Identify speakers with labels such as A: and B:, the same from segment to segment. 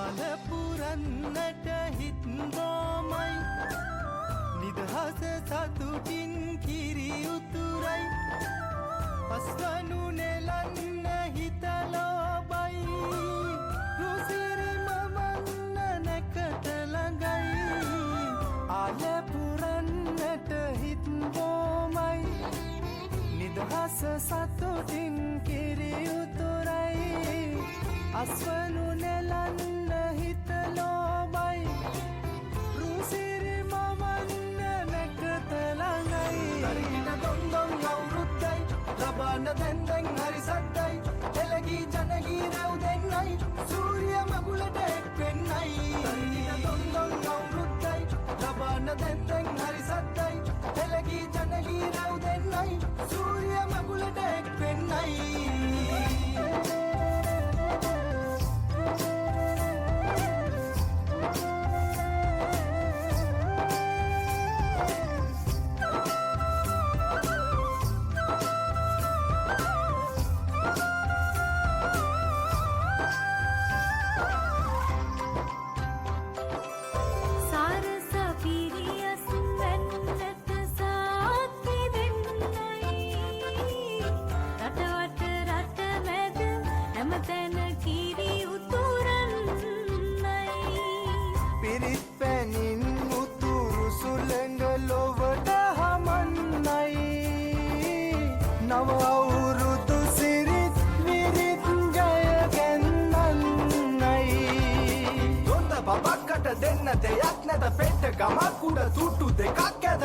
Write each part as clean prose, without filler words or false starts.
A: පුරන්නට හිත්බෝමයි නිදහස සතුටින් කිරි උතුරයි පස්වනු නෙලන්න හිතලෝබයි රුසිරි මමන්න නැකට ළඟයි ආල පුරන්නට හිත්බෝමයි නිදහස සතුටින් කිරි උතුරයි අස්වනු නෙලන්න හිතලෝබයි රුසිරි මමන්න නැකට ළඟයි දරිට දොන්දොන් අවුරුද්දයි ලබන්න දැන්දැන් හරි සද්දයි එළගී ජනගී රැව් දෙන්නයි සූරිය මගුලට එක් වෙන්නයි දරිට දොන්දොන් අවුරුද්දයි ලබන්න දැන්දැන් හරි සද්දයි එළගී ජනගී රැව් දෙන්නයි සූරිය මගුලට එක් වෙන්නයි දෙන්න දෙයක් නැත පෙට්ට ගමක් උඩ තුට්ටු දෙකක් ඇද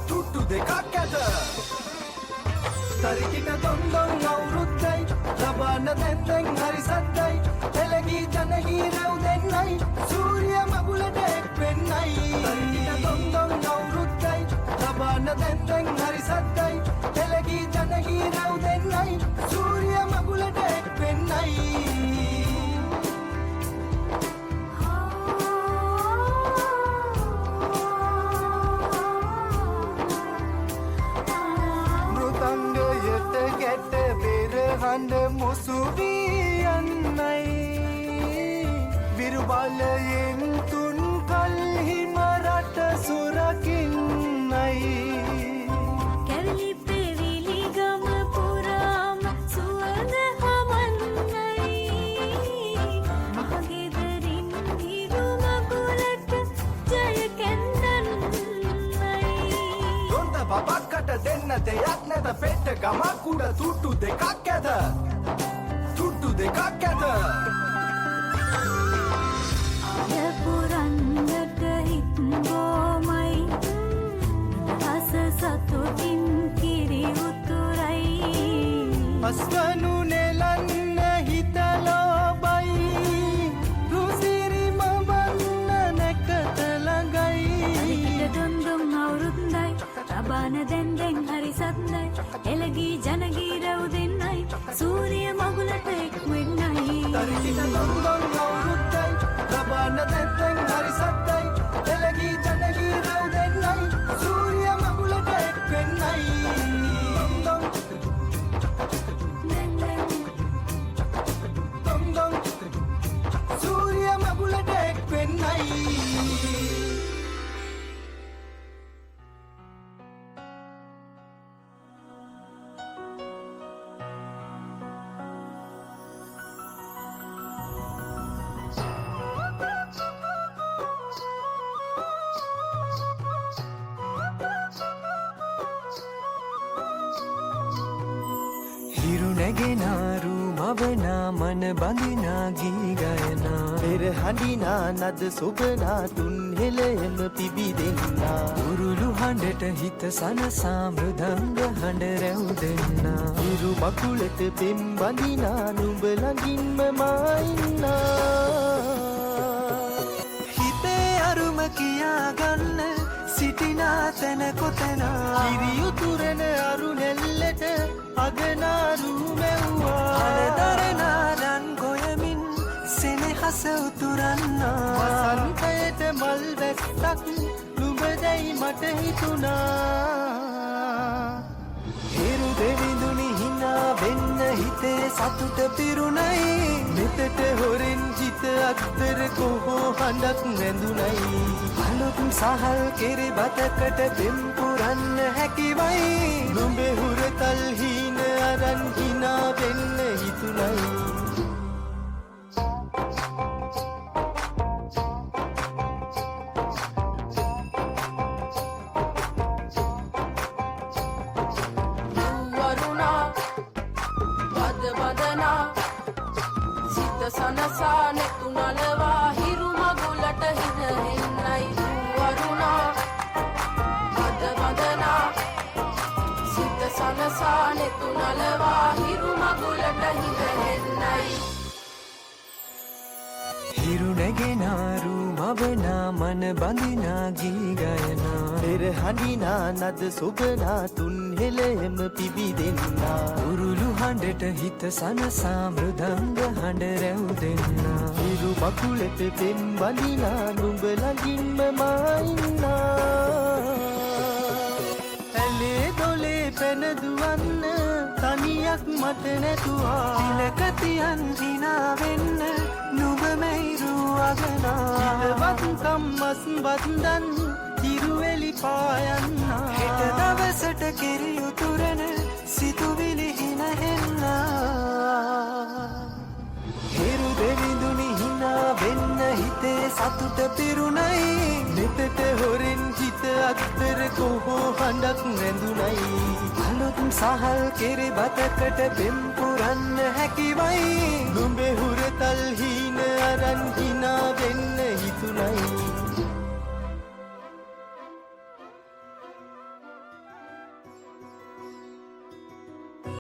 A: තුට්ටු දෙකක් ඇද තරිකිට දොන්දොන් අවුරුද්දයි ලබන්න දැන්දැන් හරි සද්දයි එළගී ජනගී රැව් දෙන්නයි සූරිය මගුලට එක් වෙන්නයි තරිකිට දොන්දොන් අවුරුද්දයි ලබන්න දැන්දැන් හරි සද්දයි එළගී ජනගී රැව් දෙන්නයි සූරිය මගුලට එක් වෙන්නයි හඬ මුසුවී යන්නයි විරුබලයෙන් තුන් කල්හි මරට සුරකින්නයි
B: කැවිලි පෙවිලි ගම පුරාම සුවඳ හමන්නයි මහගෙදරින් හිරු මගුලට ජය කැන්දන්නයි
A: දොන්ද බබක්කට දෙන්න දෙයක් නැත පෙට්ට ගමක් උඩ තුට්ටු දෙකක් ඇද තුට්ටු දෙකක් ඇද
B: ආය පුරන්නට හිත්බෝමයි නිදහස සතුටින් කිරි උතුරයි
A: පස්වනු නෙලන්න හිතලෝබයි රුසිරි මමන්න නැකට ළඟයි
B: දොන්දොන් අවුරුද්දයි ලබන දැන්දැන් හරි සද්දයි එළගී ජනගී රැව් දෙන්නයි සූරිය මගුලට එක් වෙන්නයි
A: තරිකිට දොන්දොන් අවුරුද්දයි ලබන්න දැන්දැන් හරි සද්දයි එළගී ජනගී රැව් දෙන්නයි සූරිය මගුලට එක් වෙන්නයි දොන්දොන් සූරිය මගුලට එක් වෙන්නයි
C: නැගෙනාරු මවනා මන බඳිනා ගී ගයනා
A: පෙර හඬිනා නද සොබනා තුන් හෙළයම පිබිදෙන්නා
C: උරුළු හඬට හිත සනසා මෘදංග හඬ රැව් දෙන්නා
A: හිරු මකුලට පෙම් බඳිනා නුඹ ළඟින්ම මා ඉන්නා
C: හිතේ අරුම කියාගන්න සිටිනා තැන කොතැනා
A: කිරි උතුරන අරු නැල්ලට අගනාරු මැව්වා
C: අලදරනා රන් ගොයමින් සෙනෙහස උතුරන්නා
A: වසන්තයට මල් වැස්සක් නුඹදැයි මට හිතුණා
C: හිරු දෙවිඳුනි හිනා වෙන්න හිතේ සතුට පිරුණයි
A: මෙතට හොරෙන් හිත අත්තර කොහෝ හඬක් නැඳුනයි
C: අලුත් සහල් කෙරි බතකට පෙම් පුරන්න හැකිවයි
A: නුඹේ හුරතල් හීන අරන් හිනා වෙන්න හිතුනයි
D: සනසා නෙතු නලවා හිරු මගුලට හින හෙන්නයි වරුණා වද වදනා සිත සනසා නෙතු නලවා හිරු මගුලට හින හෙන්නයි
C: හිරු නැගෙනාරු මවනා මන බඳිනා ගී ගයනා
A: පෙර හඬිනා නද සොබනා තුන් හෙළෙම පිබිදෙන්නා
C: උරුළු හඬට හිත සනසා මෘදංග හඬ රැව් දෙන්නා
A: හිරු මකුලට පෙම් බඳිනා නුඹ ළඟින්ම මායින්නා ඇලේ දොලේ පැනදුවන්න තනියක් මට නැතුවා
C: තිලකතියන් හිනා වෙන්න නුඹ මෙයිරු අගනා
A: හිතවත්කම් මස් වන්දන් තිරුවෙලි පායන්නා
C: හෙට දවසට කිරි උතුරන සිතුවිලි හිනහෙන්නා හිරු දෙවිඳුනි හිනා වෙන්න හිතේ සතුට පිරුණයි
A: නෙතට හොරෙන් හිත අත්තර කොහෝ හඬක් නැඳුනයි
C: අලුත් සහල් කෙරි බතකට පෙම් පුරන්න හැකිවයි
A: නුඹේ හුරතල් හීන අරන් හිනා වෙන්න හිතුනයි